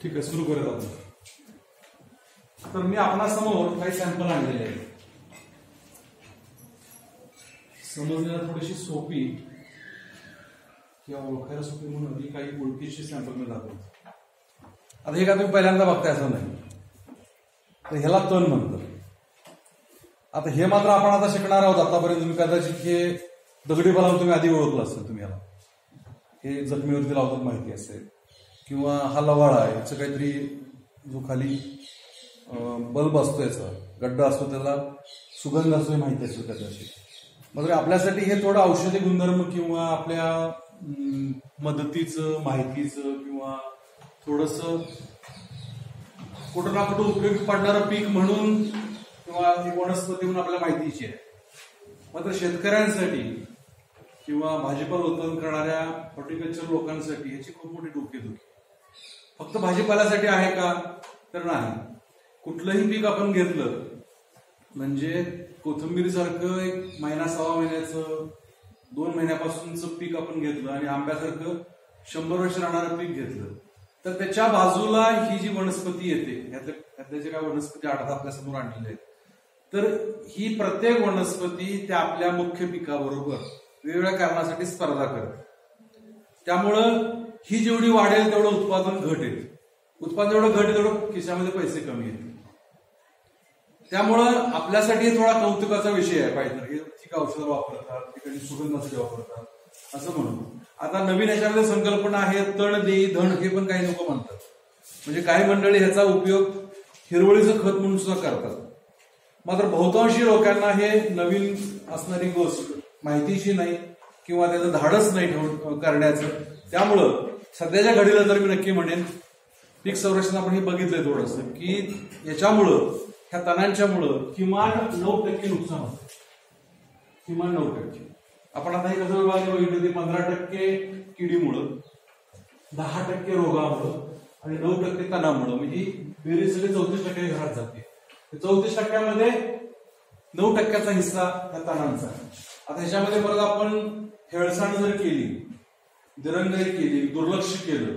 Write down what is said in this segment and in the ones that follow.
ठीक आहे, सुरू करूया आपण. तर मी आपणासमोर काही सॅम्पल आणलेले आहेत. समजण्याला थोडीशी सोपी किंवा ओळखायला सोपी म्हणून मी काही ओळखीचे सॅम्पल मी दाखवतो. आता हे का तुम्ही पहिल्यांदा बघताय असं नाही, तर ह्याला तण म्हणतात. आता हे मात्र आपण आता शिकणार आहोत. आतापर्यंत तुम्ही कदाचित हे दगडी बलावून तुम्ही आधी ओळखलं असेल. तुम्ही ह्याला हे जखमीवरती लावतात माहिती असेल, किंवा हा लवाळा आहे, याचं काहीतरी जो खाली बल्ब असतो, याचा गड्डा असतो, त्याला सुगंध असतो हे माहिती असेल कदाचित. मग आपल्यासाठी हे थोडं औषधी गुणधर्म किंवा आपल्या मदतीचं, माहितीचं, किंवा थोडस कुठं ना कुठं उपयोगी पडणारं पीक म्हणून किंवा ही वनस्पती म्हणून आपल्याला माहितीची आहे. मात्र शेतकऱ्यांसाठी किंवा भाजीपाला उत्पादन करणाऱ्या हॉर्टिकल्चर लोकांसाठी ह्याची खूप मोठी डोकेदुखी. फक्त भाजीपाल्यासाठी आहे का, तर नाही. कुठलंही पीक आपण घेतलं म्हणजे कोथिंबीर सारखं एक महिना, सव्वा महिन्याचं, 2 महिन्यापासूनचं पीक आपण घेतलं आणि आंब्यासारखं 100 वर्ष राहणारं पीक घेतलं, तर त्याच्या बाजूला ही जी वनस्पती येते, यातल्या जे काय वनस्पती आपल्या समोर आणलेल्या आहेत, तर ही प्रत्येक वनस्पती त्या आपल्या मुख्य पिकाबरोबर वेगवेगळ्या कारणासाठी स्पर्धा करते. त्यामुळं ही जेवढी वाढेल तेवढं उत्पादन घटेल. उत्पादन जेवढं घटेल तेवढं खिशामध्ये पैसे कमी येतील. त्यामुळं आपल्यासाठी थोडा कौतुकाचा विषय आहे. पाहिजे हे ठीक औषधं वापरतात, ठिकाणी सुगंधासाठी वापरतात असं म्हणून. आता नवीन ह्याच्यामध्ये संकल्पना आहे तण देई धण, हे पण काही लोक म्हणतात. म्हणजे काही मंडळी ह्याचा उपयोग हिरवळीचं खत म्हणून सुद्धा करतात. मात्र बहुतांशी लोकांना हे नवीन असणारी गोष्ट माहितीची नाही किंवा त्याचं धाडस नाही करण्याचं. त्यामुळं सध्याच्या घडीला तर मी नक्की म्हणेन पीक संरक्षण आपण हे बघितलंय थोडंसं, की याच्यामुळं, ह्या तणांच्यामुळं किमान 9% नुकसान होतं. किमान 9%. आपण आता हे कसं विभागणी बघितलं ते 15% किडीमुळं, 10% रोगामुळं आणि 9% तणामुळं. म्हणजे बेरीज सगळी 34% घरात जाते. 34%मध्ये 9%चा हिस्सा या तणांचा. आता ह्याच्यामध्ये परत आपण हेळसांड जर केली, दिरंगाई केली, दुर्लक्ष केलं,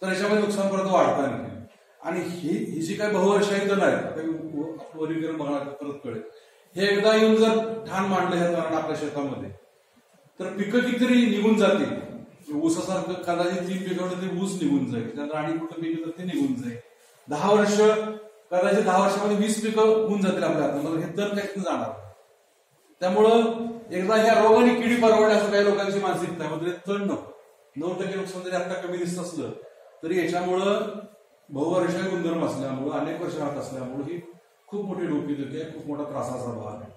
तर याच्यामध्ये नुकसान परत वाढतं आणखी. आणि ही जी काही बहुवर्षाही तण आहे, वर्गीकरण बघा परत कळेल, हे एकदा येऊन जर ठाण मांडलं ह्या तणांना आपल्या शेतामध्ये, तर पिकं कितीतरी निघून जातील. ऊसासारखं कदाचित 3 पिकावर ते ऊस निघून जाईल, त्यानंतर आणि कुठं पिकं तर ते निघून जाईल. 10 वर्ष, कदाचित 10 वर्षामध्ये 20 पिकं होऊन जातील आपल्या हातात. हे तण काही जाणार. त्यामुळं एकदा ह्या रोग आणि किडी परवडे असं काही लोकांची मानसिकता आहे. तण नको. 9% नुकसान जरी आता कमी दिसत असलं तरी याच्यामुळं बहुवर्षाही गुणधर्म असल्यामुळं, अनेक वर्ष राहत असल्यामुळे ही खूप मोठी डोकेदुखी आहे, खूप मोठा त्रासाचा भाग आहे.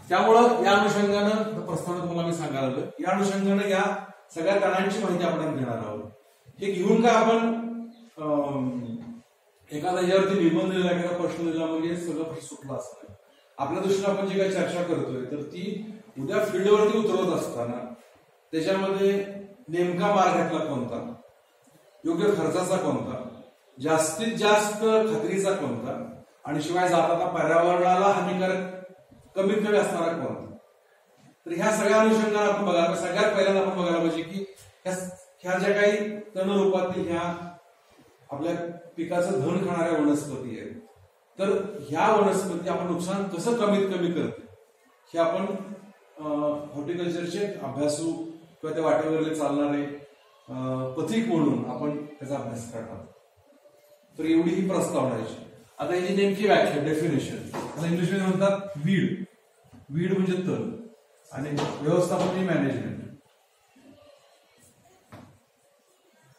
त्यामुळं या अनुषंगानं प्रस्तावना तुम्हाला मी सांगायला लागलं, या अनुषंगानं या सगळ्या तणांची माहिती आपण घेणार आहोत. हे घेऊन काय आपण एखादा यावरती निबंध दिला, एखादा प्रश्न दिला म्हणजे सगळं प्रश्न सुटला असतं. आपल्या दृष्टीने आपण जी काही चर्चा करतोय तर ती उद्या फील्डवरती उतरवत असताना त्याच्यामध्ये नेमका मार्ग कोणता, योग्य खर्चाचा कोणता, जास्तीत जास्त खात्रीचा कोणता, आणि शिवाय जाताना पर्यावरणाला हानिकारक कमीत कमी असणारा कोणता. तर ह्या सगळ्या अनुषंगाने आपण बघायला, सगळ्यात पहिल्यांदा आपण बघायला पाहिजे की ह्या ज्या काही तणरूपातील ह्या आपल्या पिकाचं धन खाणाऱ्या वनस्पती आहेत, तर ह्या वनस्पती आपण नुकसान कसं कमीत कमी करते हे आपण हॉर्टिकल्चरचे अभ्यासू किंवा त्या वाटेवरले चालणारे पथिक म्हणून आपण त्याचा अभ्यास करणार. तर एवढी ही प्रस्तावना आहे. आता याची नेमकी व्याख्या, डेफिनेशन, त्याला इंग्लिशमध्ये म्हणतात वीड. वीड म्हणजे तण आणि व्यवस्थापन मॅनेजमेंट.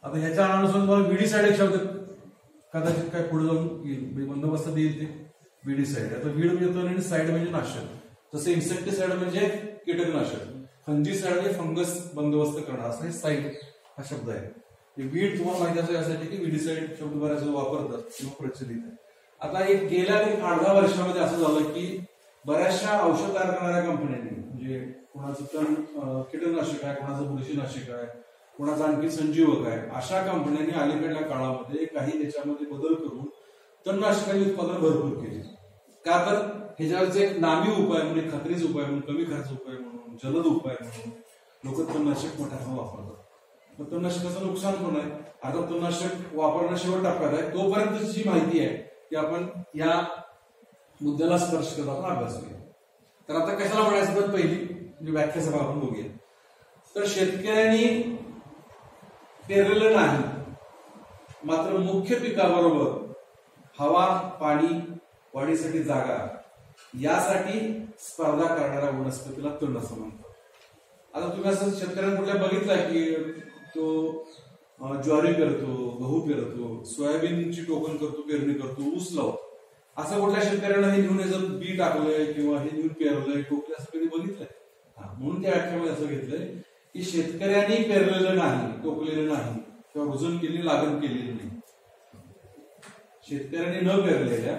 आता ह्याच्या अनुसार तुम्हाला विडीसाइड एक शब्द कदाचित काय पुढे जाऊन येईल, बंदोबस्तात येईल ते विडीसाइड. आता वीड म्हणजे तण आणि साइड म्हणजे नाशक. तसं इन्सेक्टिसाइड म्हणजे कीटकनाशक, फंजीसाइड म्हणजे फंगस बंदोबस्त करणार, असं हे साइड हा शब्द आहे. वीड तुम्हाला माहिती असं यासाठी की विडीसाइड शब्द बऱ्याच वापरतात किंवा प्रचलित आहे. आता एक गेल्या 8-10 वर्षामध्ये असं झालं की बऱ्याचशा औषध तयार करणाऱ्या कंपन्यांनी, म्हणजे कोणाचं तण कीटकनाशक आहे, कोणाचं बुरशीनाशक आहे, कोणाचा आणखी संजीवक आहे, अशा कंपन्यांनी अलीकडल्या काळामध्ये काही त्याच्यामध्ये बदल करून तणनाशकांची उत्पादन भरपूर केली. का तर ह्याच्यावरचे एक नामी उपाय म्हणजे खात्रीचा उपाय म्हणून, कमी खर्च उपाय म्हणून, जलद उपाय म्हणून लोक तणनाशक मोठ्या वापरतात. मग तणनाशकाचं नुकसान पण आहे. आता तणनाशक वापरणं शेवट टप्प्यात आहे, तोपर्यंतची माहिती आहे की आपण या मुद्द्याला स्पर्श करत आपण अभ्यास करूया. तर आता कशाला म्हणायचं तर पहिली म्हणजे व्याख्या सभा आपण बघूया. तर शेतकऱ्यांनी पेरलेलं नाही मात्र मुख्य पिकाबरोबर हवा, पाणी, वाढीसाठी जागा यासाठी स्पर्धा करणाऱ्या वनस्पतीला तण असं म्हणतात. आता तुम्ही असं शेतकऱ्यांना कुठल्या बघितलं की तो ज्वारी पेरतो, गहू पेरतो, सोयाबीनची टोकन करतो, पेरणी करतो, ऊस लावतो. असं कुठल्या शेतकऱ्यांना हे घेऊन याचं बी टाकलंय किंवा हे घेऊन पेरलंय, टोकलंय असं कधी बघितलंय? म्हणून त्या व्याख्यामध्ये असं घेतलंय की शेतकऱ्यांनी पेरलेलं नाही, टोकलेलं नाही किंवा रुजन केलेली, लागण केलेली नाही. शेतकऱ्यांनी न पेरलेल्या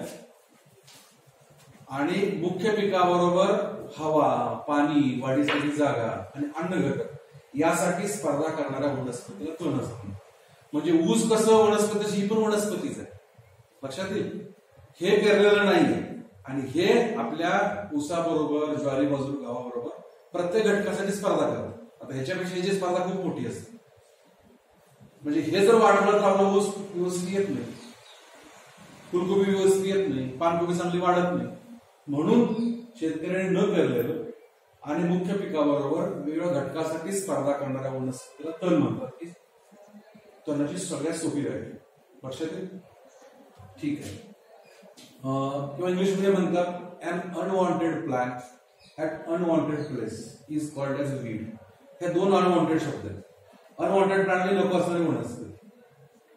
आणि मुख्य पिकाबरोबर हवा, पाणी, वाढीसाठी जागा आणि अन्न घटक यासाठी स्पर्धा करणाऱ्या वनस्पतीला तण असतं. म्हणजे ऊस कसं वनस्पतीची, ही पण वनस्पतीच आहे, लक्षात येईल. हे पेरलेलं नाहीये आणि हे आपल्या ऊसाबरोबर, ज्वारी, बाजूर, गव्हाबरोबर प्रत्येक घटकासाठी स्पर्धा करतात. आता ह्याच्यापेक्षा याची स्पर्धा खूप मोठी असते. म्हणजे हे जर वाढवलं तर आपला ऊस व्यवस्थित येत नाही, फुलकोबी व्यवस्थित येत नाही, पानकोबी चांगली वाढत नाही. म्हणून शेतकऱ्यांनी न पेरलेलं आणि मुख्य पिकाबरोबर वेगवेगळ्या घटकासाठी स्पर्धा करणाऱ्या वनस्पतीला तण म्हणतात. की तणाची सगळ्यात सोपी व्याख्या लक्षात येईल. ठीक आहे. किंवा इंग्लिशमध्ये म्हणतात an unwanted plant at unwanted place is called as weed. हे दोन अनवॉन्टेड शब्द आहेत. अनवॉन्टेड प्लांट नको असणारी वनस्पती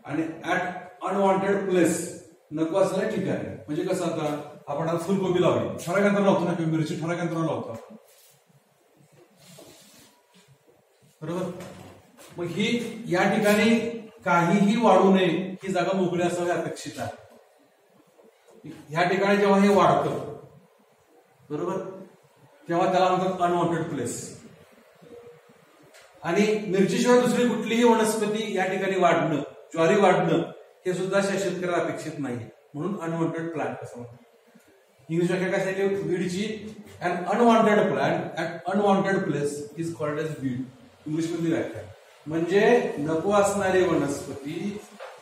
आणि ऍट अनवॉन्टेड प्लेस नको असणाऱ्या ठिकाणी. म्हणजे कसं, आता आपण आता फुलकोबी लावली, ठराविक अंतरावर लावतो ना, किंवा मिरची ठराविक अंतरावर लावतो बरोबर. मग ही या ठिकाणी काहीही वाढू नये, ही जागा मोकळी असावी अपेक्षित आहे. ह्या ठिकाणी जेव्हा हे वाढतं बरोबर, तेव्हा त्याला म्हणतात अनवॉन्टेड प्लेस. आणि मिरचीशिवाय दुसरी कुठलीही वनस्पती या ठिकाणी वाढणं, ज्वारी वाढणं हे सुद्धा शेतकऱ्याला अपेक्षित नाही, म्हणून अनवॉन्टेड प्लांट असं म्हणतात. इंग्लिश व्याख्या काय सांगितली वीडची, an unwanted plant at unwanted place is called as weed. English मधली व्याख्या म्हणजे नको असणारी वनस्पती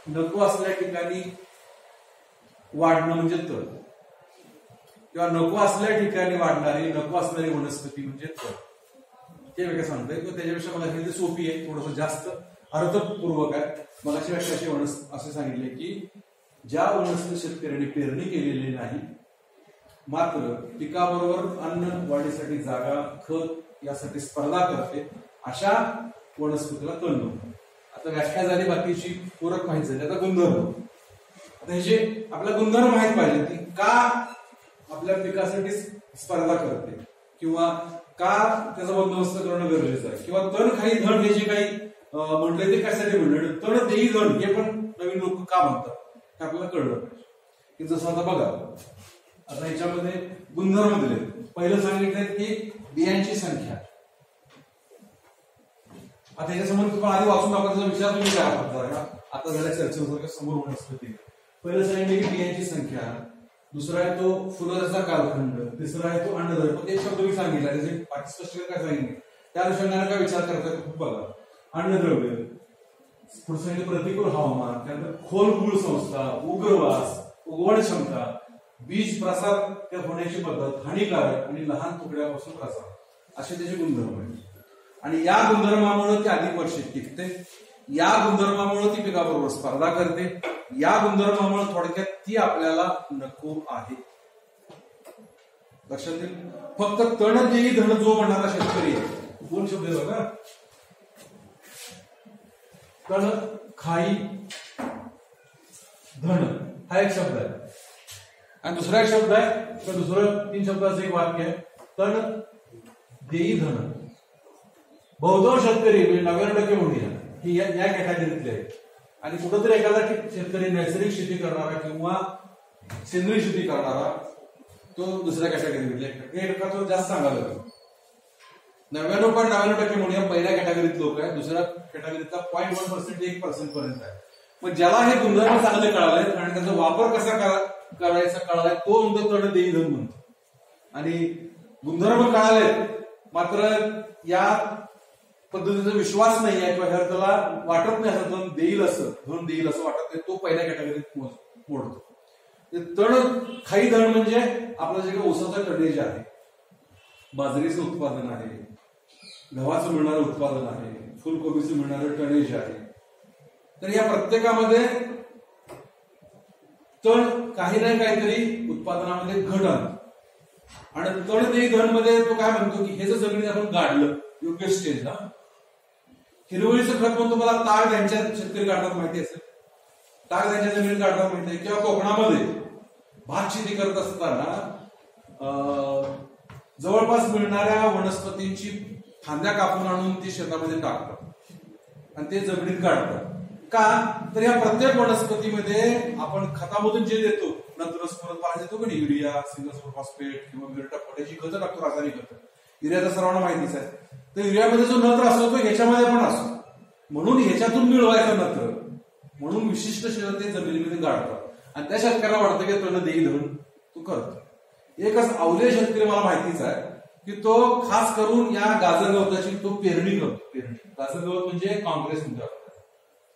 नको असलेल्या ठिकाणी वाढणं म्हणजे तण, किंवा नको असलेल्या ठिकाणी वाढणारी, नको असणारी वनस्पती म्हणजे तण. ते व्याख्या सांगतोय किंवा त्याच्यापेक्षा मला हे सोपी आहे, थोडंसं जास्त अर्थपूर्वक आहे. मला अशी व्याख्या असे सांगितले की ज्या वनस्पती शेतकऱ्यांनी पेरणी केलेली नाही मात्र पिकाबरोबर अन्न, वाढीसाठी जागा, खत यासाठी स्पर्धा करते, अशा वनस्पतीला तण म्हणतात. आता व्याख्या झाली, बाकीची पूरक माहिती झाली. आता गुणधर्म. आता हे जे आपला गुणधर्म माहित पाहिजे की का आपल्या पिकासाठी स्पर्धा करते किंवा का त्याचा बंदोबस्त करणं गरजेचं आहे, किंवा तण काही धन हे जे काही म्हटलंय ते कशासाठी म्हणलं, तण देई धन हे पण नवीन लोक का म्हणतात हे आपल्याला कळलं पाहिजे. की जसं आता बघा, आता याच्यामध्ये गुणधर्म दिले. पहिलं सांगितलंय की बियांची संख्या. आता याच्यासमोर तुम्हाला आधी वाचून दाखवायचा विचार तुम्ही काय करता, आता झाल्या चर्चेनुसार समोर वनस्पती. पहिलं सांगितलं की बियांची संख्या, दुसरा आहे तो फुलाचा कालखंड, तिसरा आहे तो अन्नद्रव्य. ते शब्द मी सांगितला, त्याचे बाकी स्पष्ट काय सांगितले त्या अनुषंगाने काय विचार करतात खूप बघा. अन्नद्रव्य, पुढे सांगितलं प्रतिकूल हवामान, त्यानंतर खोल मूळ संस्था, उग्रवास, उगवण क्षमता, बीज प्रसार होण्याची पद्धत, हानिकारक आणि लहान तुकड्यापासून प्रसार, असे त्याचे गुणधर्म आहेत. आणि या गुणधर्मामुळे ती अधिक वर्ष टिकते, या गुणधर्मामुळे ती पिकाबरोबर स्पर्धा करते, या गुणधर्मामुळे थोडक्यात ती आपल्याला नको आहे. लक्षात येईल. फक्त तण देई धन जो म्हणणारा शेतकरी आहे, कोण शब्द आहे बघा, तण खाई धन हा एक शब्द आहे. आणि दुसरा एक शब्द आहे, तर दुसरं 3 शब्दाचं एक वाक्य आहे, तण देई धन. बहुतांश शेतकरी म्हणजे 99% म्हणूया की या कॅटेगरीतले आहेत. आणि कुठंतरी एखादा शेतकरी नैसर्गिक शेती करणारा किंवा सेंद्रिय शेती करणारा तो दुसऱ्या कॅटेगरीतले, हे तो जास्त सांगायला लागतो. 99.99% म्हणूया पहिल्या कॅटेगरीत लोक आहे, दुसऱ्या कॅटेगरीचा 0.1% 1% पर्यंत आहे. मग ज्याला हे गुणधर्म चांगले कळाले आणि त्याचा वापर कसा करायचा कळालाय तो म्हणतो तण देई धन म्हणतो. आणि गुणधर्म कळाले मात्र या पद्धतीचा विश्वास नाही आहे किंवा त्याला वाटत नाही असं धन देईल असं वाटत नाही, तो पहिल्या कॅटेगरीत मोडतो. तण खाई धन म्हणजे आपलं जे काही ऊसाचं टनेज आहे, बाजरीचं उत्पादन आहे, गव्हाचं मिळणारं उत्पादन आहे, फुलकोबीचं मिळणारं टनेज आहे. तर या प्रत्येकामध्ये तण काही ना काहीतरी उत्पादनामध्ये घट आणतो. आणि तण देई धन मध्ये तो काय म्हणतो की हे जर जमिनीत आपण गाडलं योग्य स्टेजला, हिरवळीचं खत म्हणतो मला ताग यांच्या शेतकरी गाडतात माहिती असेल, ताग यांच्या जमिनीत गाडतात माहिती आहे. किंवा कोकणामध्ये भात शेती करत असताना जवळपास मिळणाऱ्या वनस्पतींची फांद्या कापून आणून ती शेतामध्ये टाकतात आणि ते जमिनीत गाडतात. का तर या प्रत्येक वनस्पतीमध्ये आपण खतामधून जे देतो, नंतर परत पाणी देतो की युरिया, सिंगल सुपर फॉस्फेट किंवा म्युरेट पोटॅश ही खतं टाकतो, रासायनिक खतं. युरियाचा सर्वांना माहितीच आहे. तर युरियामध्ये जो नत्र असतो तो ह्याच्यामध्ये पण असतो, म्हणून ह्याच्यातून मिळवायचा नत्र, म्हणून विशिष्ट शेत ते जमिनीमध्ये गाडतात. आणि त्या शेतकऱ्याला वाटतं की तण देई धन तू करतो. एकच अवले शेतकरी मला माहितीच आहे की तो खास करून या गाजर गवताची तो पेरणी करतो. गाजर गवत म्हणजे काँग्रेस म्हणतो,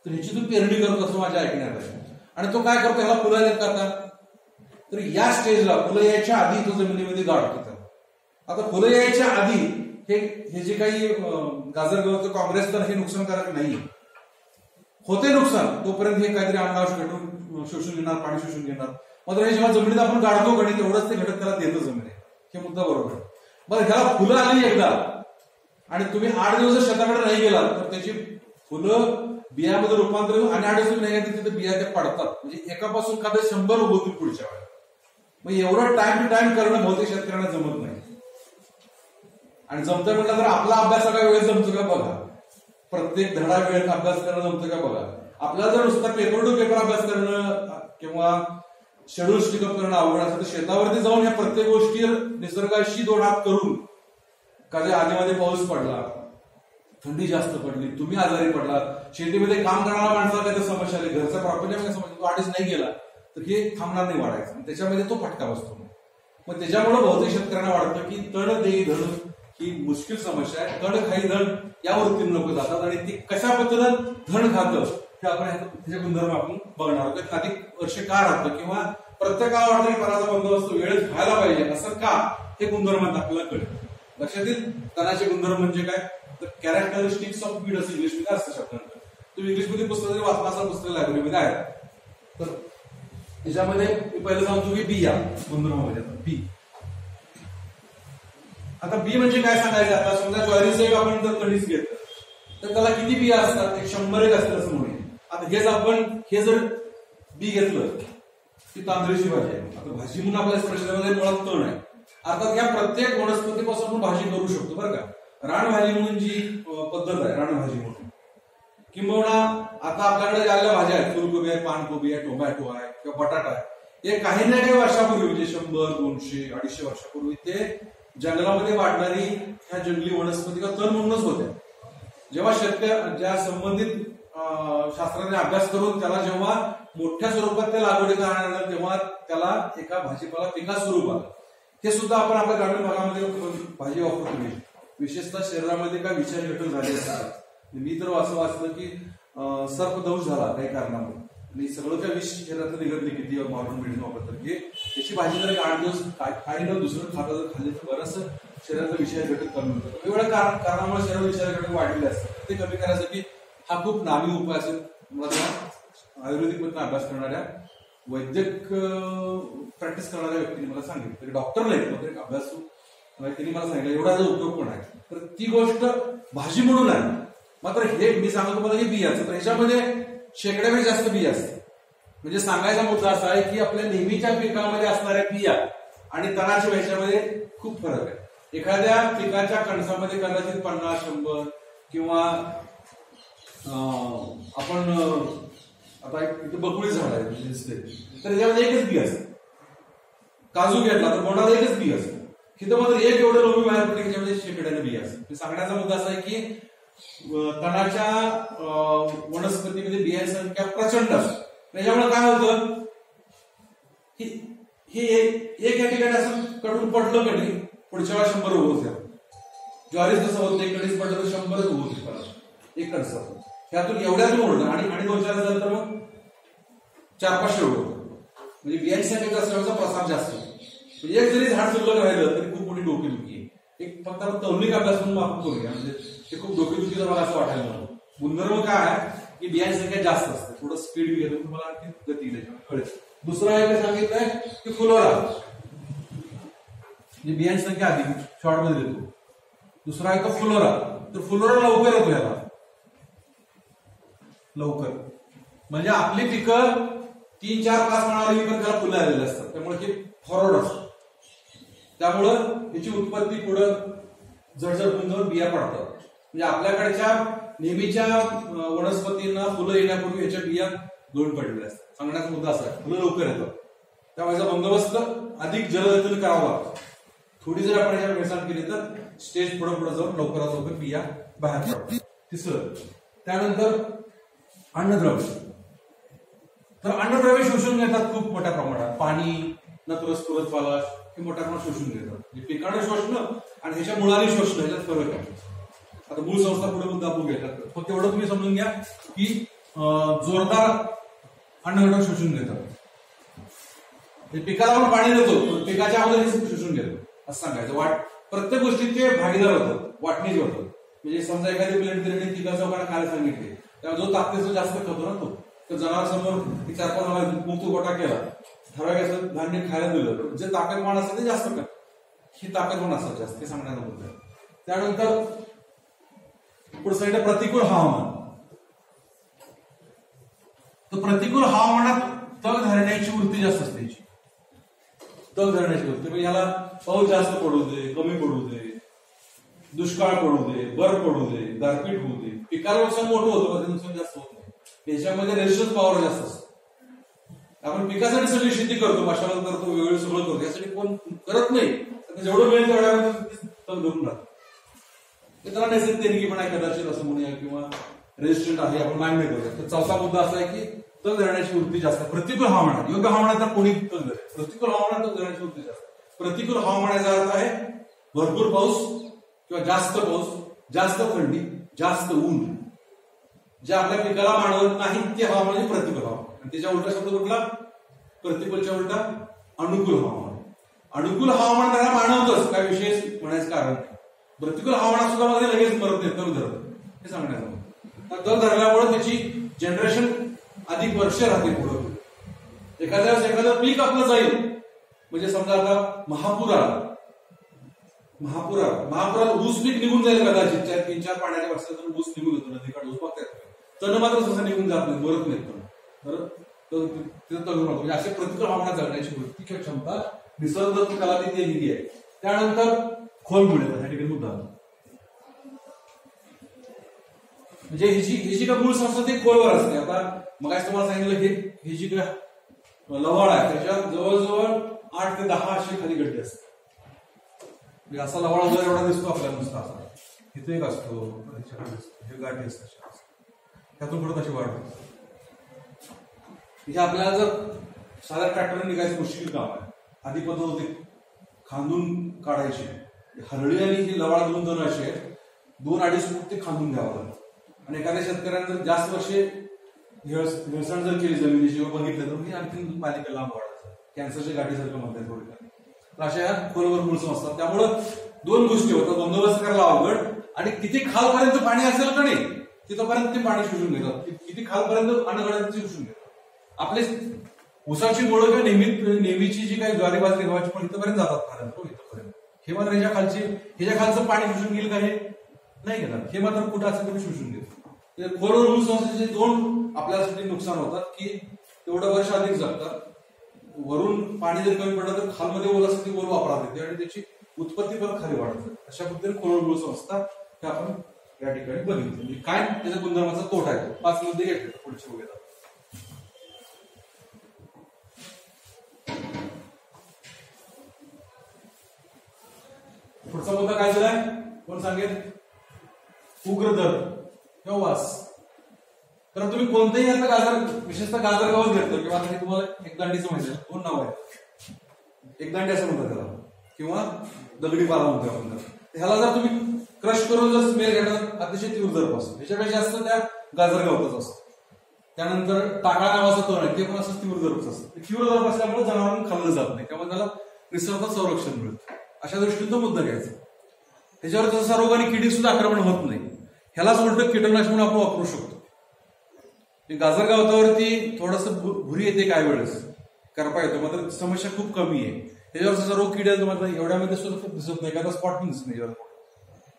तर ह्याची तो पेरणी करतो असं माझ्या ऐकण्यात आहे. आणि तो काय करतो, ह्याला फुलं येत का, तर या स्टेजला फुलं यायच्या आधी तो जमिनीमध्ये गाडतो त्याला. आता फुलं यायच्या आधी हे जे काही गाजर गवत काँग्रेस, तर हे नुकसानकारक नाही होते नुकसान, तोपर्यंत हे काहीतरी अन्ननाश शोषून घेणार, पाणी शोषून घेणार. मात्र हे जेव्हा जमिनीत आपण गाडतो गणित तेवढंच ते घटक त्याला देतं जमिनीत, हे मुद्दा बरोबर आहे. बरं, ह्याला फुलं आली एकदा आणि तुम्ही 8 दिवस शेताकडे नाही गेला तर त्याची फुलं बियामध्ये रूपांतर होऊन आणि 8 दिवस नाही गेले तिथे बिया ते पडतात. म्हणजे एकापासून कदाचित 100 उगवतील पुढच्या वेळेला. मग एवढं टाइम टू टाइम करणं बहुतेक शेतकऱ्यांना जमत नाही. आणि जमतं म्हटलं तर आपला अभ्यास सगळा वेळ जमतो का बघा, प्रत्येक धडा वेळेत अभ्यास करणं जमतं का बघा. आपल्याला जर नुसता पेपर टू पेपर अभ्यास करणं किंवा शेड्यूल स्टिकअप करणं अवघड असेल तर शेतावरती जाऊन या प्रत्येक गोष्टी निसर्गाशी 2 हात करून, कधी आधीमध्ये पाऊस पडला, थंडी जास्त पडली, तुम्ही आजारी पडलात, शेतीमध्ये काम करणारा माणसाला काही समस्या आली, घरचा प्रॉपर्टी समस्या, तो 8 नाही गेला तर हे थांबणार नाही वाढायचं, त्याच्यामध्ये तो फटका बसतो. मग त्याच्यामुळे बहुतेक शेतकऱ्यांना वाटतं की तण देई धन ही मुश्किल समस्या आहे, तण खाई धन या वृत्तीने लोक जातात. आणि ती कशा पद्धतीनं धन खातं हे आपण त्याचे गुणधर्म आपण बघणार आहोत. अधिक वर्ष का राहतं किंवा प्रत्येकाला वाटतं की तणाचा बंदोबस्त वेळेत व्हायला पाहिजे असं का, हे गुणधर्मात आपल्याला कळेल. लक्षात येईल तणाचे गुणधर्म म्हणजे काय, तर कॅरेक्टरिस्टिक्स ऑफ वीड असं इंग्लिशमध्ये असतं शब्दांतर. तुम्ही इंग्लिशमध्ये पुस्तक जरी वाचला असाल, पुस्तक लायब्ररीमध्ये आहे. तर त्याच्यामध्ये मी पहिलं सांगतो की बी या गुणधर्मामध्ये बी. आता बी म्हणजे काय सांगायचं, आता समजा ज्वारीचं एक आपण जर कणीस घेतलं तर त्याला किती बिया असतात, 100 असतात असं म्हणूया. आता हेच आपण हे जर बी घेतलं की तांदळीची भाजी आहे. आता भाजी म्हणून आपल्या प्रश्नामध्ये मुळात तण आहे. आता या प्रत्येक वनस्पतीपासून आपण भाजी करू शकतो बरं का. रानभाजी म्हणून जी पद्धत आहे, रानभाजी म्हणून, किंबहुना आता आपल्याकडे ज्या भाज्या आहेत, फुलकोबी आहे, पानकोबी आहे, टोमॅटो आहे किंवा बटाटा आहे, हे काही ना काही वर्षापूर्वी म्हणजे 100, 200, 250 वर्षापूर्वी ते जंगलामध्ये वाढणारी ह्या जंगली वनस्पती का तण म्हणूनच होत्या. जेव्हा ज्या संबंधित शास्त्राने अभ्यास करून त्याला जेव्हा मोठ्या स्वरूपात ते लागवडीला आणलं तेव्हा त्याला एका भाजीपाला पिका स्वरूप आलं. हे सुद्धा आपण आपल्या ग्रामीण भागामध्ये भाजी वापरतो. विशेषतः शरीरामध्ये काय विषारी घटक झाले असतात. मी तर असं वाचलं की सर्पदंश झाला काही कारणामुळे आणि सगळं काय विष शरीरात निघतले किती मारून मेडिसिन वापरतात की त्याची भाजी जर 8 दिवस खायला दुसरं खातं जर खाल्ले तर बरंच शरीराचा विषारी घटक कमी होतात. एवढ्या कारणामुळे शरीरात विषारी घटक वाढलेले असतात. ते कमी करण्यासाठी हा खूप नामी उपाय असेल. मला आयुर्वेदिक मधून अभ्यास करणाऱ्या वैद्यक प्रॅक्टिस करणाऱ्या व्यक्तीने मला सांगितलं, तरी डॉक्टर नाही मात्र एक अभ्यासू त्यांनी मला सांगितलं एवढा उपयोग पण आहे. तर ती गोष्ट भाजी म्हणून आहे. मात्र हे मी सांगतो तुम्हाला की बियाचं, तर ह्याच्यामध्ये शेकड्यापेक्षा जास्त बिया असतात. म्हणजे सांगायचा मुद्दा असा आहे की आपल्या नेहमीच्या पिकामध्ये असणाऱ्या बिया आणि तणाच्या ह्याच्यामध्ये खूप फरक आहे. एखाद्या पिकाच्या कणसामध्ये कदाचित 50, 100 किंवा आपण आता इथे बकुळी झाड आहे दिसते तर त्याच्यामध्ये एकच बी असते. काजू घेतला तर बोंडाला एकच बी असते. तिथं मात्र एक एवढं लोबी बाहेर पडले की त्याच्यामध्ये शेकड्याने बी असते. सांगण्याचा मुद्दा असा आहे की तणाच्या वनस्पतीमध्ये बियांची संख्या प्रचंड असते. त्याच्यामुळे काय होतं हे एक या ठिकाणी असं कडून पडलं की नाही पुढच्या वेळा 100 उभं. ज्वारीच तसं होतं, एक कणीस पडलं तर 100 होते परत एक कणस. त्यातून एवढ्यातून ओढलं आणि 2-4 झालं तर मग 400-500 होतं. म्हणजे बियांची संख्या जास्त असल्याचा प्रसार जास्त होतो. म्हणजे एक जरी झाड सुरलं राहिलं तरी खूप मोठी डोकेदुखी आहे. एक फक्त आपण तौलिक अभ्यास म्हणून आपण करूया, म्हणजे ते खूप डोकेदुखीचं मला असं वाटायला लागलं. गुणधर्म काय आहे की बियांची संख्या जास्त असते, थोडं स्पीड घेतो तुम्हाला आणखी गती कळेल. दुसरा एक सांगितलंय की फ्लोरा, म्हणजे बियांची संख्या अधिक शॉर्ट मध्ये देतो. दुसरा आहे तो फ्लोरा, तर फ्लोरा लवकर येतो याला, लवकर म्हणजे आपली पिकं 3-4-5 महिन्यावर पण त्याला फुलं आलेले असतात, त्यामुळे हे फॉरवर्ड असतं. त्यामुळं याची उत्पत्ती पुढं जडजड होऊन बिया पडतात. म्हणजे आपल्याकडच्या नेहमीच्या वनस्पतींना फुलं येण्यापूर्वी याच्या बिया गळून पडलेल्या असतात. सांगण्याचा मुद्दा असा आहे, फुलं लवकर येतात, त्यामुळे याचा बंदोबस्त अधिक जलदगतीने करावा लागतो. थोडी जर आपण याच्या भेसळ केली तर स्टेज पुढे पुढे जाऊन लवकरात लवकर बिया बाहेर पडतात. तिसरं, त्यानंतर अन्नद्रव्य. तर अन्नद्रव्य शोषून घेतात खूप मोठ्या प्रमाणात. पाणी, नत्रस, फॉस्फरस हे मोठ्या प्रमाणात शोषून घेतात. पिकाने शोषणं आणि ह्याच्या मुळाने शोषणं ह्याच्यात फरक आहे. आता मूळ संस्था पुढे मुद्दा आपण घेतात, फक्त एवढं तुम्ही समजून घ्या की जोरदार अन्नघटक शोषून घेतात. पिकाला आपण पाणी देतो, पिकाच्या अगोदर हे शोषून घेतो असं सांगायचं. प्रत्येक गोष्टीत ते भागीदार होतात, वाटणीच होतात. म्हणजे समजा एखादी प्लेट दिली, पिकाचं लोकांना काय सांगितले, तेव्हा जो ताकदीचा जास्त खातो ना तो, तर जनावरांसमोर 4-5 मुक्त गोटा केला, ठराविक धान्य खायला दिलं, जे ताकदवान असतं ते जास्त खात, ही ताकदवान असतात जास्त, ते सांगण्याचा मुद्दा आहे. त्यानंतर पुढे सांगितलं प्रतिकूल हवामान. तर प्रतिकूल हवामानात तग धरण्याची वृत्ती जास्त असते. तग धरण्याची वृत्ती म्हणजे ह्याला पाऊस जास्त पडू दे, कमी पडू दे, दुष्काळ पडू दे, बर्फ पडू दे, गारपीट होऊ दे, पिकाला नुकसान मोठं होतं, नुकसान जास्त होत नाही. याच्यामध्ये रेजिस्टन्स पॉवर जास्त असतो. आपण पिकासाठी सगळी शेती करतो, मशागत करतो, वेगवेगळं सगळं करतो, यासाठी कोण करत नाही. जेवढं वेळ तेवढ्या तग धरून राहतो. त्याला नैसर्गिक देणगीपणा कदाचित असं म्हणूया किंवा रेजिस्टंट आहे आपण मान्य करूया. तर चौथा मुद्दा असा आहे की तग धरण्याची वृत्ती जास्त. प्रतिकूल हवामानात, योग्य हवामानात तर कोणी तग धरेल, प्रतिकूल हवामानात तग धरण्याची वृत्ती जास्त. प्रतिकूल हवामानाचा अर्थ आहे भरपूर पाऊस किंवा जास्त पाऊस, जास्त थंडी, जास्त ऊन, जे आपल्या पिकाला मानवत नाही ते हवामान म्हणजे प्रतिकूल हवामान. आणि त्याच्या उलटा शब्द कुठला? प्रतिकूलच्या उलटा अनुकूल हवामान. अनुकूल हवामान त्याला मानवतच, काय विशेष म्हणायचं कारण नाही. प्रतिकूल हवामानात सुद्धा मध्ये लगेच मरत नाही, तग धरत, हे सांगण्याचं. तग धरल्यामुळे त्याची जनरेशन अधिक वर्ष राहते पुढे. एखादं पीक आपलं जाईल, म्हणजे समजा आता महापुरात ऊस पीक निघून जाईल कदाचित, 3-4 पाण्याच्या वर्षात ऊस निघून जातो, नदीकडे ऊस बघता येतो, तण मात्र तसं निघून जात नाही, मरत नाही. म्हणजे असे प्रतिकूल हवामानात जगण्याची वृत्ती किंवा क्षमता निसर्ग त्याला ती दिली आहे. त्यानंतर खोलमुळे या ठिकाणी मुद्दा, म्हणजे ही जी का मूळ संस्था ती खोलवर असते. आता मग तुम्हाला सांगितलं ही जी का लवाळ आहे त्याच्यात जवळजवळ 8 ते 10 असे खाली गड्डे असतात. असा लवाळा जर एवढा दिसतो आपल्याला नुसता असा, इथे एक असतो, हे गाठी असतात, त्यातून पुढे कशी वाढ होते. आपल्याला जर साध्या ट्रॅक्टरने निघायचं मुश्किल काम आहे. आधी पद्धत होती खांदून काढायची. हरळी आणि ही लवाळ दोन जण असे 2-2.5 फूट ते खांदून घ्यावं लागतं. आणि एखाद्या शेतकऱ्याने जर जास्त वर्षे हेळसण जर केली जमिनीची बघितलं तर ही आणखी मालिका लांब वाढायचं, कॅन्सरच्या गाठीसारखं म्हणतात थोडक्यात. तर अशा ह्या खोलवर मूळ असतात. त्यामुळं 2 गोष्टी होतात, बंदोबस्त करायला अवघड आणि किती खालपर्यंत पाणी असेल का नाही तिथपर्यंत ते पाणी शोषून घेतात, किती खालपर्यंत अन्नगळ्यात शोषून घेतात. आपले उसाची मुळं किंवा नेहमीची जी काही ज्वारी बाजरी गव्हाची पण इथपर्यंत जातात, इथपर्यंत. हे मात्र ह्याच्या खालचं पाणी शोषून घेईल का? हे नाही घेणार. हे मात्र कुठं असेल तर शोषून घेतो. खोलवर मूळ संस्थेचे 2 आपल्यासाठी नुकसान होतात की तेवढं वर्ष अधिक जगतात. वरून पाणी जर कमी पडलं तर खालमध्ये ओल असते, ओल वापरात येते आणि त्याची उत्पत्ती पण खाली वाढते. अशा पद्धतीने खोलवर मूळ संस्था हे आपण या ठिकाणी बघितली. म्हणजे काय त्याच्या गुणधर्माचा तोटा आहे. 5 मुद्दे घेतले पुढचे वगैरे. पुढचा मुद्दा काय झालाय कोण सांगेल? उग्र दर किंवा वास. तर तुम्ही कोणतेही आता गाजर, विशेषतः गाजर गवत घेतलं किंवा आता तुम्हाला एकदांडीचं माहिती आहे, 2 नाव आहे. एकदांडी असं म्हणतात त्याला किंवा दगडी पाला म्हणतो आपण. ह्याला जर तुम्ही क्रश करून जर स्मेल घेतात अतिशय तीव्र जरप असतो. ह्याच्यापेक्षा जास्त त्या गाजर गवताच असतं. त्यानंतर टाकळा नावाचं तण आहे ते पण असं तीव्र जरपच असतं. तीव्र जरप असल्यामुळे जनावरांना खाल्लं जात नाही, त्यामुळे त्याला निसर्गाचं संरक्षण मिळतं. अशा दृष्टीने तो मुद्दा घ्यायचा. त्याच्यावर तसा रोग आणि किडीक सुद्धा आक्रमण होत नाही. ह्यालाच उलट कीटकनाशक म्हणून आपण वापरू शकतो. गाजर गवतावरती थोडस भुरी येते काय वेळेस, करपा येतो, मात्र समस्या खूप कमी आहे. त्याच्यावर जसा रोग किडा मात्र एवढ्यामध्ये सुद्धा दिसत नाही, एखादा स्पॉट पण दिसत नाही.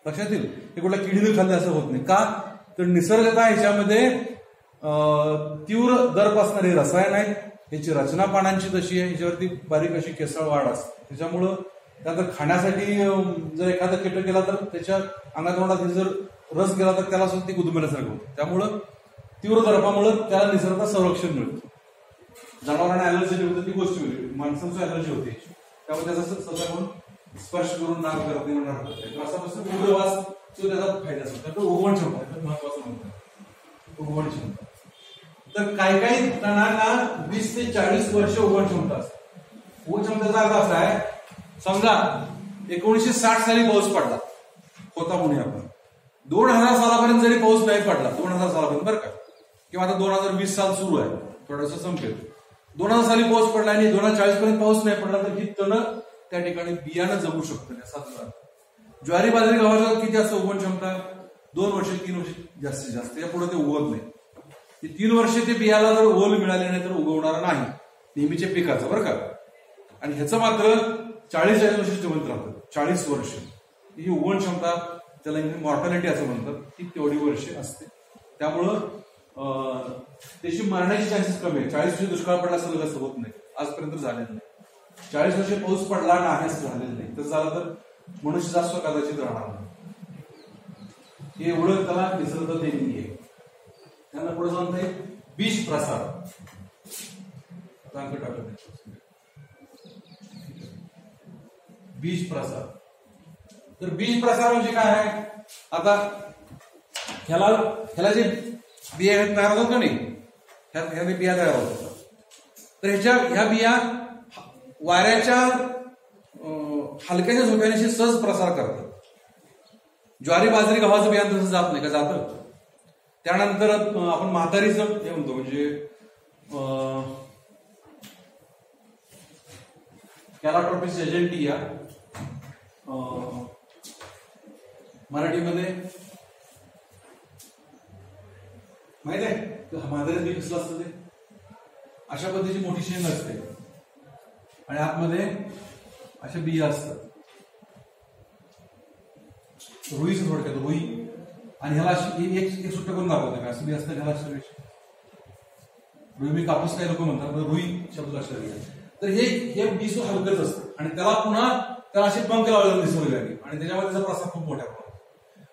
लक्षात येईल हे कुठल्या किडीने खाल्लं असं होत नाही. का तर निसर्गता ह्याच्यामध्ये तीव्र दर्प असणारी रसायन आहेत. ह्याची रचना पानांची तशी आहे, ह्याच्यावरती बारीक अशी केसळ वाढ असते. त्याच्यामुळं त्यानंतर खाण्यासाठी जर एखादा कीटक गेला तर त्याच्या अंगात जर रस गेला तर त्याला सुद्धा ती गुदमरल्यासारखं होतं. त्यामुळं तीव्र दर्पामुळे त्याला निसर्गात संरक्षण मिळतं. जनावरांना अलर्जी होते ती गोष्ट वेगळी, माणसांची अलर्जी होते, त्यामुळे त्याचा स्वतः करून स्पर्श करून नाक करत नाही म्हणणार असा बसून उग्रवास तो त्याचा फायदा असतो. तो उगवण क्षमता महत्वाचं म्हणतात, उगवण क्षमता. तर काही तणांना 20 ते 40 वर्ष उगवण क्षमता असते. उगवण क्षमतेचा अर्थ असा आहे, समजा 1960 साली पाऊस पडला होता पुणे, आपण 2000 सालापर्यंत जरी पाऊस नाही पडला, 2000 सालापर्यंत बरं का, किंवा आता 2020 साल सुरू आहे, थोडंसं संपेल, 2000 साली पाऊस पडला आणि 2040 पर्यंत पाऊस नाही पडला तर ही तण त्या ठिकाणी बियाणं जगू शकतं. असा ज्वारी बाजरी गव्हाच्या किती असतं उगवण क्षमता? 2 वर्ष 3 वर्ष जास्तीत जास्त, यापुढे ते उगवत नाही. 3 वर्ष ते बियाला जर ओल मिळाले नाही तर उगवणार नाही नेहमीच्या पिकाचं, बरं का. आणि ह्याचं मात्र 40-40 वर्ष जिवंत राहतं. 40 वर्ष ही उगवण क्षमता, त्याला मॉर्टॅलिटी असं म्हणतात, ती तेवढी वर्ष असते. त्यामुळं त्याची मरण्याची चान्सेस कमी आहे. 40 वर्ष दुष्काळ पडला असं असं होत नाही, आजपर्यंत झालेलं नाही. 40 वर्ष पाऊस पडला नाही असं झालेलं नाही. तर झालं तर मनुष्य जास्त कदाचित राहणार नाही. हे एवढं त्याला निसर्ग देणगी आहे. त्यांना पुढे जाऊन ते बीज प्रसार बीज प्रसार. तर बीज प्रसार म्हणजे काय आहे? आता ह्याला जे बिया तयार होतात का नाही, ह्या बिया तयार होतात. तर ह्या बिया वाऱ्याच्या हलक्याच्या झोप्याने सहज प्रसार करतात. ज्वारी बाजरी गव्हाचं बियाणं तसं जात नाही का? जातं. त्यानंतर आपण म्हातारीचं हे म्हणतो, म्हणजे कॅलाट्रोपिस एजेंटिया मराठीमध्ये माहित आहे, म्हातारीचं बी कसलं असतं ते? अशा पद्धतीची मोठी शेंग असते आणि आतमध्ये अशा बिया असतात. रुईचं थोडक्यात रुई. आणि ह्याला अशी एक सुट्ट करून दाखवते, असं बी असतं ह्याला अशा रुई. मी कापूस काही लोक म्हणतात, रुई शब्द लक्षात घ्या. तर हे बीज हलकच असतं आणि त्याला पुन्हा त्याला असे पंख लावलेले निसर्गाने आणि त्याच्यामध्ये त्याचा प्रसार खूप मोठा होतो.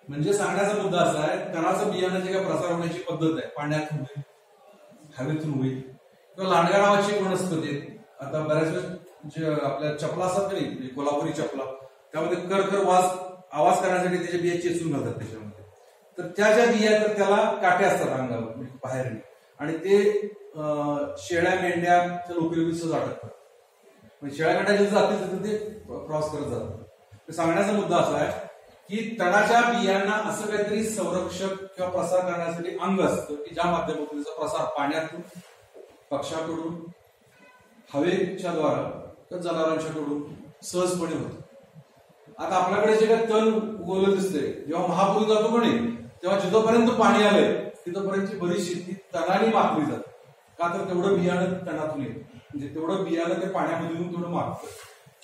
म्हणजे सांगण्याचा मुद्दा असा आहे, तणाचं बियाण्याची काय प्रसार होण्याची पद्धत आहे. पाण्यातून होईल, हवेतून होईल, किंवा लांडगा नावाची वनस्पती. आता बऱ्याच वेळेस जे आपल्या चपला असतात नाही, कोल्हापुरी चपला, त्यामध्ये कर आवाज करण्यासाठी त्याच्या बिया चेचून घालतात त्याच्यामध्ये. तर त्या ज्या बिया तर त्याला काटे असतात अंगावर बाहेर, आणि ते शेळ्या मेंढ्या लोकरी सहज अटकतात. म्हणजे शेळ्या मेंढ्या जातील तर ते क्रॉस करत जातात. तर सांगण्याचा मुद्दा असा आहे की तणाच्या बियांना असं काहीतरी संरक्षक किंवा प्रसार करण्यासाठी अंग असतं की ज्या माध्यमातून त्याचा प्रसार पाण्यातून, पक्षाकडून, हवेच्या द्वारा किंवा जनावरांच्याकडून सहजपणे होतो. आता आपल्याकडे जे काही तण उगवलं दिसते, जेव्हा महापूर जातो कोणी, तेव्हा जिथपर्यंत पाणी आलंय तिथपर्यंतची बरीच शेती तणाने मापली जाते. का तर तेवढं बियाणं तणातून येतं, म्हणजे तेवढं बियाणं ते पाण्यामध्ये येऊन तेवढं मापतं.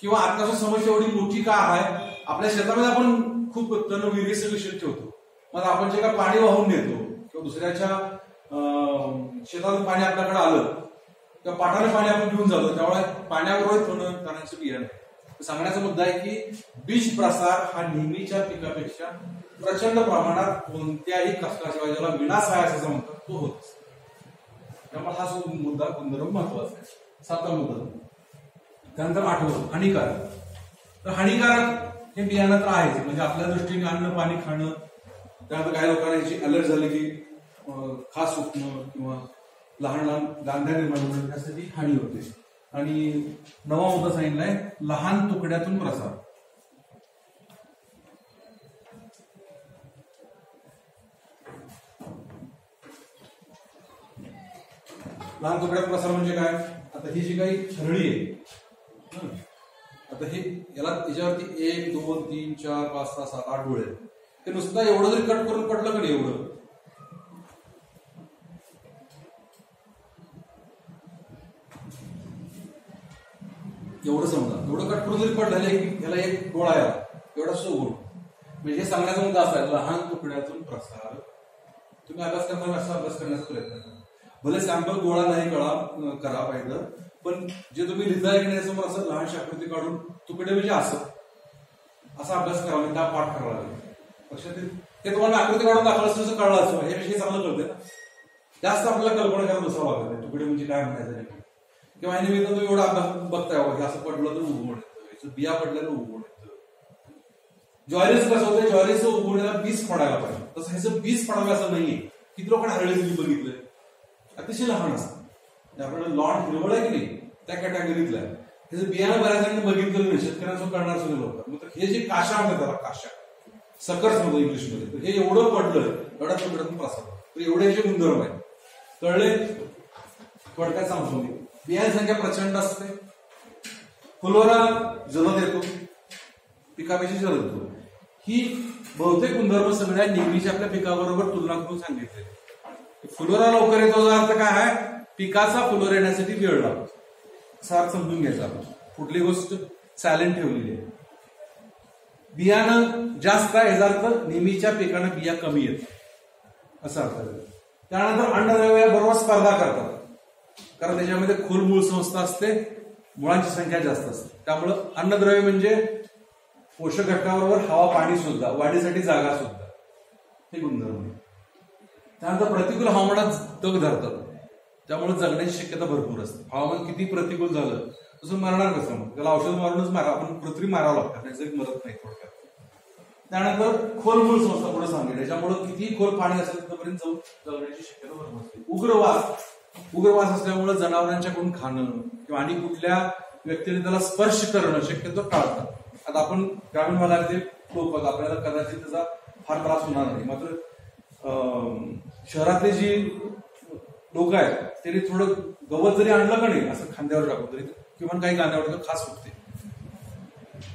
किंवा आताची समस्या एवढी मोठी का आहे, आपल्या शेतामध्ये आपण खूप तण विहिरीचं विषय ठेवतो. मग आपण जे काय पाणी वाहून नेतो किंवा दुसऱ्याच्या शेतातून पाणी आपल्याकडे आलं किंवा पाठाने पाणी आपण घेऊन जातो, त्यामुळे पाण्याबरोबर थोडं तणाचं बियाणं. सांगण्याचा मुद्दा आहे की बीज प्रसार हा नेहमीच्या पिकापेक्षा प्रचंड प्रमाणात कोणत्याही कष्टाशिवाय, ज्याला विनाश आहे असं म्हणतात, तो होत. त्यामुळे हा जो मुद्दा गुणधर्म महत्वाचा आहे. 7वा मुद्दा. त्यानंतर 8वं हानिकारक. तर हानिकारक हे बियाणं तर आहेच, म्हणजे आपल्या दृष्टीने अन्न पाणी खाणं. त्यानंतर काही लोकांना याची अलर्ट झाली की खास सुटणं किंवा लहान लहान गांध्या निर्माण होणं, त्यासाठी हानी होते. आणि 9वा मुद्दा सांगितलाय लहान तुकड्यातून प्रसार. लहान तुकड्यात प्रसार म्हणजे काय? आता ही जी काही छरडी आहे, आता हे याच्यावरती 1 2 3 4 5 6 7 8 डोळे, ते नुसतं एवढं जरी कट करून पडलं का नाही, एवढं समजा, एवढं कट करून जरी पडलं, याला एक डोळा आहे एवढा सोगुण. म्हणजे हे सांगण्याचा मुद्दा असा आहे, लहान तुकड्यातून प्रसार. तुम्ही अभ्यास करताना असा अभ्यास करण्याचा प्रयत्न करा. भले सॅम्पल गोळा नाही करा पाहिजे, पण जे तुम्ही लिहिताय की नाही समोर असं लहानशी आकृती काढून तुकडे म्हणजे असं असा अभ्यास करावा, म्हणजे त्या पाठ करावा लागेल. लक्षात येईल. ते तुम्हाला आकृती काढून दाखवलं असं कळलं असं हे विषय चांगलं कळते ना. जास्त आपल्याला कल्पना करायला दुसरा लागत तुकडे म्हणजे काय म्हणायचं. किंवा निमित्त तुम्ही एवढा अभ्यास बघताय, हे असं पडलं तर उगवण येतं, बिया पडल्यानं उगवण येतं. ज्वारीच कसं होतं, ज्वारीचं उगवण्याला बीज पडायला पाहिजे, तसं ह्याचं बीज पडावं असं नाहीये. किती लोकांना हरळी बघितलंय, अतिशय लहान असतं. आपल्याला लॉन हिरवळ आहे की नाही त्या कॅटेगरीतलं आहे. त्याचं बियाणं बऱ्याच जणांनी बघितलेलं नाही, शेतकऱ्यांचं करणार सुद्धा लोक. मग हे जे काशा म्हणतात त्याला, काशा सकर्स म्हणतो इंग्लिशमध्ये, तर हे एवढं पडलं एवढ्या तुकड्यातून प्रसार, तर एवढे जे गुणधर्म आहे कळले. थोडक्यात सांगतो मी, बियांची संख्या प्रचंड असते, फुलोरा जलद येतो, पिकापेक्षा जलद येतो. ही बहुतेक गुणधर्म सगळ्या नेहमीच्या आपल्या पिकाबरोबर तुलना करून सांगितले. फुलोरा लवकर येतो याचा अर्थ काय आहे, पिकाचा फुलोरा येण्यासाठी वेळ लागतो, असा अर्थ समजून घ्यायचा आपण. कुठली गोष्ट सायलेंट ठेवलेली आहे. बियाणं जास्त आहे याचा अर्थ नेहमीच्या पिकानं बिया कमी येतात असा अर्थ. त्यानंतर अन्नद्रव्याबरोबर स्पर्धा करतात, कारण त्याच्यामध्ये खोल मूळ संस्था असते, मुळांची संख्या जास्त असते. त्यामुळं अन्नद्रव्य म्हणजे पोषक घटकाबरोबर हवा पाणी सुद्धा, वाढीसाठी जागा सुद्धा, हे गुणधर्म. त्यानंतर प्रतिकूल हवामानात तग धरतात, त्यामुळे जगण्याची शक्यता भरपूर असते. हवामान किती प्रतिकूल झालं तसं मरणार कसं, मग त्याला औषध मारूनच आपण पृथ्वी मारावं लागतं, त्याची मरत नाही थोडक्यात. त्यानंतर खोल मूळ संस्था पुढे सांगेल, त्याच्यामुळे किती खोल पाणी असेल तिथपर्यंत जाऊन जगण्याची शक्यता भरपूर असते. उग्रवास असल्यामुळे जनावरांच्याकडून खाणं किंवा आणि कुठल्या व्यक्तीने त्याला स्पर्श करणं शक्यतो टाळतात. आता आपण ग्रामीण भागातील लोक, आपल्याला कदाचित त्याचा फार त्रास होणार नाही, मात्र शहरातले जी लोक आहेत त्यांनी थोडं गवत जरी आणलं का नाही असं खांद्यावर टाकून तरी किंवा काही गाण्यावर खास होते.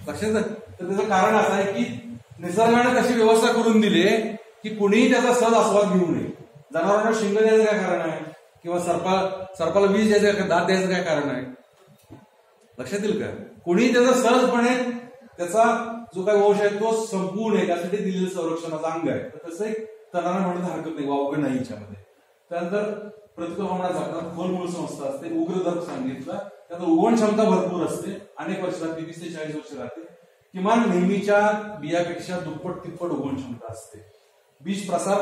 लक्षात. तर त्याचं कारण असं आहे की निसर्गाने कशी व्यवस्था करून दिली की कुणीही त्याचा सहज आस्वाद घेऊ नये. जनावरांना शिंग द्यायचं काय कारण आहे, किंवा सर्पाला विष द्यायचं काय, दात द्यायचं काय कारण आहे, लक्षात येईल का. कोणीही त्याचा सहजपणे त्याचा जो काही वंश आहे तो संपवू नये त्यासाठी दिलेलं संरक्षणाचं अंग आहे. तर तसं एक तणाला म्हणून हरकत नाही, वावगं नाही याच्यामध्ये. त्यानंतर प्रतिकूल हवामानात जगताना खोल मूळ संस्था असते, उग्रदर्भ सांगितलं, त्यानंतर उगवण क्षमता भरपूर असते, अनेक वर्ष राहते, 20 ते 40 वर्ष राहते. किमान नेहमीच्या बियापेक्षा दुप्पट तिप्पट उगवण क्षमता असते. बीज प्रसार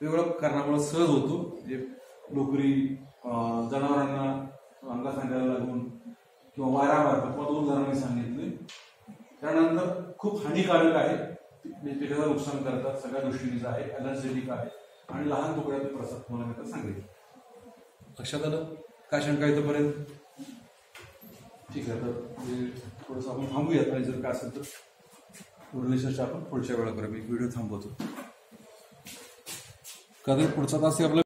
वेगळं कारणामुळे सहज होतो, म्हणजे लोकरी जनावरांना अंगा सांगायला लागून किंवा वारा मारतात किंवा 2 उदाहरणं सांगितले. त्यानंतर खूप हानिकारक आहे, पिकाचं नुकसान करतात, सगळ्या दृष्टीने आहे, एनर्जेटिक आहे आणि लहान तुकड्यातून प्रसार होण्याबद्दल सांगितलं. लक्षात आलं काय शंका इथपर्यंत? ठीक आहे, तर थोडंसं आपण थांबूयात आणि जर काय असेल तर उरलेली चर्चा आपण पुढच्या वेळा करूया. मी व्हिडिओ थांबवतो. कधी पुढचा तास आपला